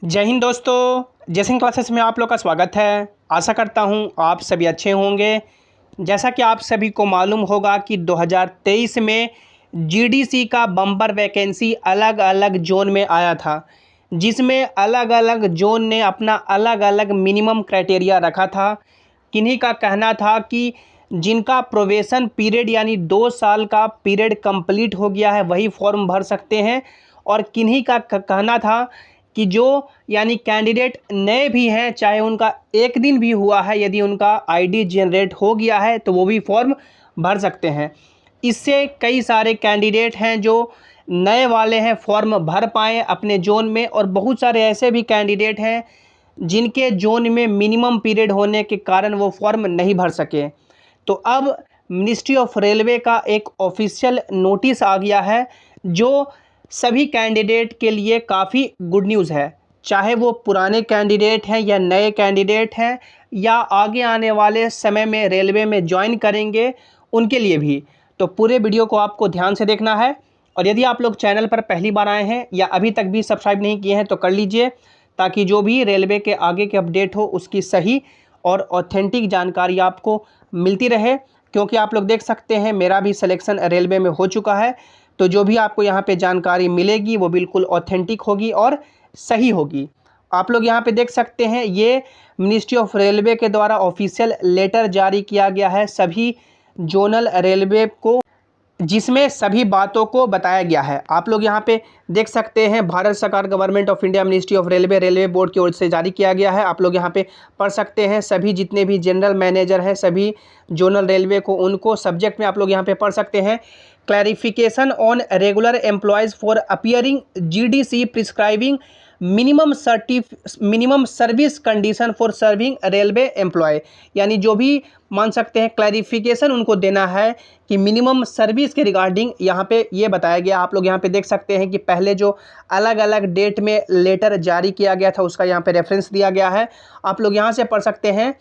जय हिंद दोस्तों, जैसिंग क्लासेस में आप लोग का स्वागत है। आशा करता हूं आप सभी अच्छे होंगे। जैसा कि आप सभी को मालूम होगा कि 2023 में जीडीसी का बम्पर वैकेंसी अलग अलग जोन में आया था, जिसमें अलग अलग जोन ने अपना अलग अलग मिनिमम क्राइटेरिया रखा था। किन्हीं का कहना था कि जिनका प्रोबेशन पीरियड यानी 2 साल का पीरियड कंप्लीट हो गया है वही फॉर्म भर सकते हैं, और किन्हीं का कहना था कि जो यानी कैंडिडेट नए भी हैं, चाहे उनका एक दिन भी हुआ है, यदि उनका आईडी जनरेट हो गया है तो वो भी फॉर्म भर सकते हैं। इससे कई सारे कैंडिडेट हैं जो नए वाले हैं, फॉर्म भर पाएँ अपने जोन में, और बहुत सारे ऐसे भी कैंडिडेट हैं जिनके जोन में मिनिमम पीरियड होने के कारण वो फॉर्म नहीं भर सके। तो अब मिनिस्ट्री ऑफ रेलवे का एक ऑफिशियल नोटिस आ गया है जो सभी कैंडिडेट के लिए काफ़ी गुड न्यूज़ है। चाहे वो पुराने कैंडिडेट हैं या नए कैंडिडेट हैं या आगे आने वाले समय में रेलवे में ज्वाइन करेंगे, उनके लिए भी। तो पूरे वीडियो को आपको ध्यान से देखना है, और यदि आप लोग चैनल पर पहली बार आए हैं या अभी तक भी सब्सक्राइब नहीं किए हैं तो कर लीजिए, ताकि जो भी रेलवे के आगे के अपडेट हो उसकी सही और ऑथेंटिक जानकारी आपको मिलती रहे। क्योंकि आप लोग देख सकते हैं मेरा भी सिलेक्शन रेलवे में हो चुका है, तो जो भी आपको यहाँ पे जानकारी मिलेगी वो बिल्कुल ऑथेंटिक होगी और सही होगी। आप लोग यहाँ पे देख सकते हैं ये मिनिस्ट्री ऑफ रेलवे के द्वारा ऑफिशियल लेटर जारी किया गया है सभी जोनल रेलवे को, जिसमें सभी बातों को बताया गया है। आप लोग यहाँ पे देख सकते हैं भारत सरकार government of India ministry of railway railway board की ओर से जारी किया गया है। आप लोग यहाँ पे पढ़ सकते हैं सभी जितने भी जनरल मैनेजर हैं सभी जोनल रेलवे को, उनको सब्जेक्ट में आप लोग यहाँ पे पढ़ सकते हैं clarification on regular employees for appearing GDC prescribing minimum service condition for serving railway employee. यानी जो भी मान सकते हैं क्लैरिफिकेशन उनको देना है कि मिनिमम सर्विस के रिगार्डिंग यहाँ पे ये बताया गया। आप लोग यहाँ पे देख सकते हैं कि पहले जो अलग अलग डेट में लेटर जारी किया गया था उसका यहाँ पे रेफरेंस दिया गया है। आप लोग यहाँ से पढ़ सकते हैं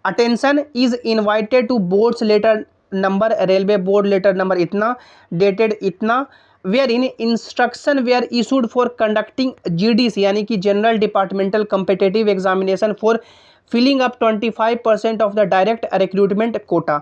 attention is invited to board's letter number, railway board letter number इतना, डेटेड इतना, wherein instruction were issued for conducting GDC यानी कि general departmental competitive examination for filling up 25% of the direct recruitment quota.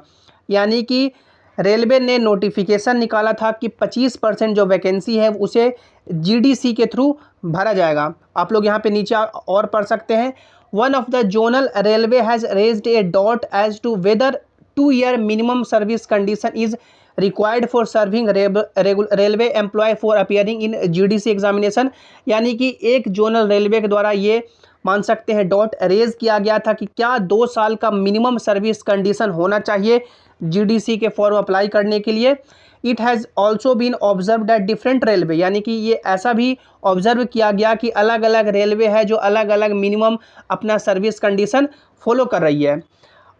यानी कि railway ने notification निकाला था कि 25% जो वैकेंसी है उसे जीडीसी के थ्रू भरा जाएगा। आप लोग यहाँ पे नीचे और पढ़ सकते हैं one of the zonal railway has raised a doubt as to whether 2-year minimum service condition is required for serving railway employee for appearing in GDC examination। यानी कि एक जोनल रेलवे के द्वारा ये मान सकते हैं डॉट रेज किया गया था कि क्या 2 साल का मिनिमम सर्विस कंडीशन होना चाहिए जीडीसी के फॉर्म अप्लाई करने के लिए। It has also been observe that different railway, यानी कि ये ऐसा भी ऑब्जर्व किया गया कि अलग अलग रेलवे है जो अलग अलग मिनिमम अपना सर्विस कंडीशन फॉलो कर रही है।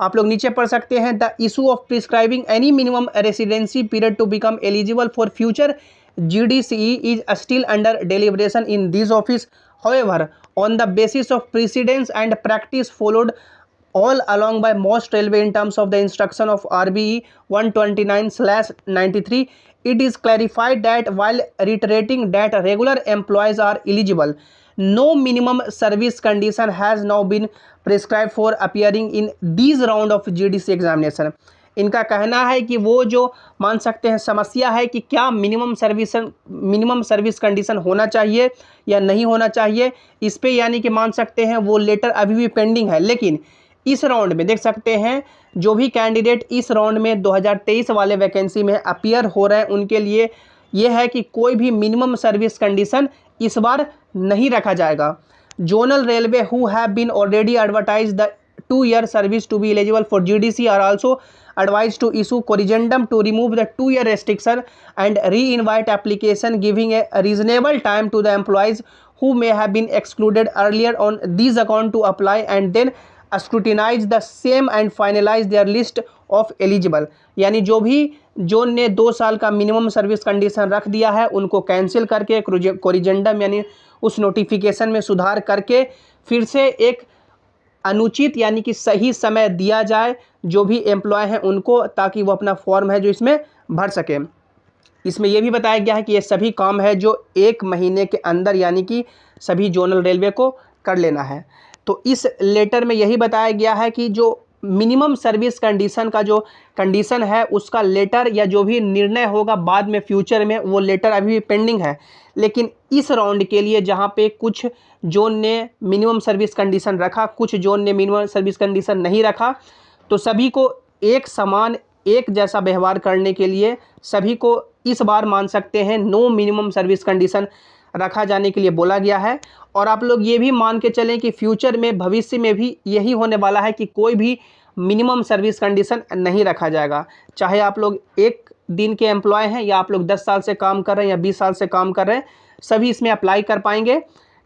आप लोग नीचे पढ़ सकते हैं the issue of prescribing any minimum residency period to become eligible for future GDC is still under deliberation in this office. However on the basis of precedence and practice followed all along by most railway in terms of the instruction of RBE 129/93, it is clarified that while reiterating that regular employees are eligible, no minimum service condition has now been prescribed for appearing in these round of GDC examination। इनका कहना है कि वो जो मान सकते हैं समस्या है कि क्या मिनिमम सर्विस कंडीशन होना चाहिए या नहीं होना चाहिए, इस पे यानी कि मान सकते हैं वो लेटर अभी भी पेंडिंग है। लेकिन इस राउंड में देख सकते हैं जो भी कैंडिडेट इस राउंड में 2023 वाले वैकेंसी में अपीयर हो रहे हैं उनके लिए ये है कि कोई भी मिनिमम सर्विस कंडीशन इस बार नहीं रखा जाएगा। Zonal railway who have been already advertise the 2-year service to be eligible for GDC are also advised to issue corrigendum to remove the 2-year restriction and re-invite application, giving a reasonable time to the employees who may have been excluded earlier on these account to apply and then scrutinize the same and finalize their list of eligible। यानी जो भी zone ने 2 साल का minimum service condition रख दिया है उनको कैंसिल करके कोरिजेंडम यानी उस नोटिफिकेशन में सुधार करके फिर से एक अनुचित यानी कि सही समय दिया जाए जो भी एम्प्लॉय हैं उनको, ताकि वो अपना फॉर्म है जो इसमें भर सकें। इसमें यह भी बताया गया है कि ये सभी काम है जो 1 महीने के अंदर यानी कि सभी जोनल रेलवे को कर लेना है। तो इस लेटर में यही बताया गया है कि जो मिनिमम सर्विस कंडीशन का जो कंडीशन है उसका लेटर या जो भी निर्णय होगा बाद में फ्यूचर में, वो लेटर अभी भी पेंडिंग है। लेकिन इस राउंड के लिए जहाँ पे कुछ जोन ने मिनिमम सर्विस कंडीशन रखा, कुछ जोन ने मिनिमम सर्विस कंडीशन नहीं रखा, तो सभी को एक समान एक जैसा व्यवहार करने के लिए सभी को इस बार मान सकते हैं नो मिनिमम सर्विस कंडीशन रखा जाने के लिए बोला गया है। और आप लोग ये भी मान के चलें कि फ्यूचर में, भविष्य में भी यही होने वाला है कि कोई भी मिनिमम सर्विस कंडीशन नहीं रखा जाएगा। चाहे आप लोग 1 दिन के एम्प्लॉय हैं या आप लोग 10 साल से काम कर रहे हैं या 20 साल से काम कर रहे हैं, सभी इसमें अप्लाई कर पाएंगे।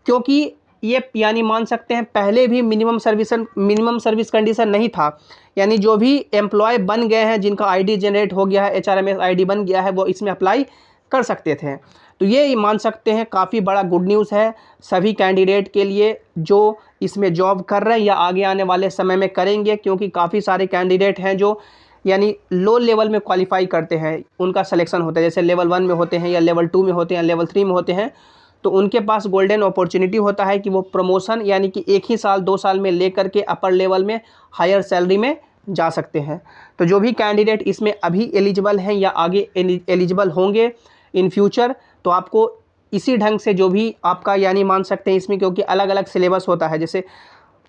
क्योंकि ये यानी मान सकते हैं पहले भी मिनिमम सर्विस कंडीशन नहीं था। यानी जो भी एम्प्लॉय बन गए हैं, जिनका आईडी जनरेट हो गया है, HRMS आईडी बन गया है, वो इसमें अप्लाई कर सकते थे। तो ये मान सकते हैं काफ़ी बड़ा गुड न्यूज़ है सभी कैंडिडेट के लिए जो इसमें जॉब कर रहे हैं या आगे आने वाले समय में करेंगे। क्योंकि काफ़ी सारे कैंडिडेट हैं जो यानी लो लेवल में क्वालिफाई करते हैं, उनका सिलेक्शन होता है, जैसे लेवल 1 में होते हैं या लेवल 2 में होते हैं या लेवल 3 में होते हैं, तो उनके पास गोल्डन अपॉर्चुनिटी होता है कि वो प्रमोशन यानी कि 1 ही साल 2 साल में लेकर के अपर लेवल में हायर सैलरी में जा सकते हैं। तो जो भी कैंडिडेट इसमें अभी एलिजिबल हैं या आगे एलिजिबल होंगे इन फ्यूचर, तो आपको इसी ढंग से जो भी आपका यानी मान सकते हैं इसमें, क्योंकि अलग अलग सिलेबस होता है, जैसे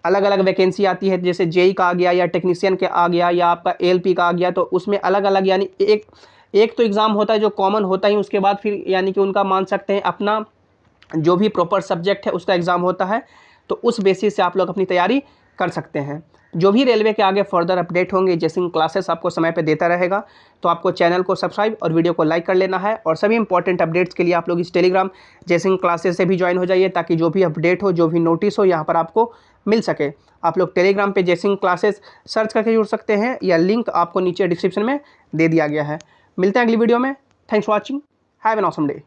अलग अलग वैकेंसी आती है, जैसे जेई का आ गया या टेक्नीशियन का आ गया या आपका एएलपी का आ गया, तो उसमें अलग अलग यानी एक तो एग्ज़ाम होता है जो कॉमन होता ही, उसके बाद फिर यानी कि उनका मान सकते हैं अपना जो भी प्रॉपर सब्जेक्ट है उसका एग्ज़ाम होता है। तो उस बेसिस से आप लोग अपनी तैयारी कर सकते हैं। जो भी रेलवे के आगे फर्दर अपडेट होंगे, जैसे क्लासेस आपको समय पे देता रहेगा, तो आपको चैनल को सब्सक्राइब और वीडियो को लाइक कर लेना है। और सभी इंपॉर्टेंट अपडेट्स के लिए आप लोग इस टेलीग्राम जैसे क्लासेस से भी ज्वाइन हो जाइए, ताकि जो भी अपडेट हो, जो भी नोटिस हो, यहाँ पर आपको मिल सके। आप लोग टेलीग्राम पे जैसे क्लासेस सर्च करके जुड़ सकते हैं, या लिंक आपको नीचे डिस्क्रिप्शन में दे दिया गया है। मिलते हैं अगली वीडियो में। Thanks for watching, have an awesome day.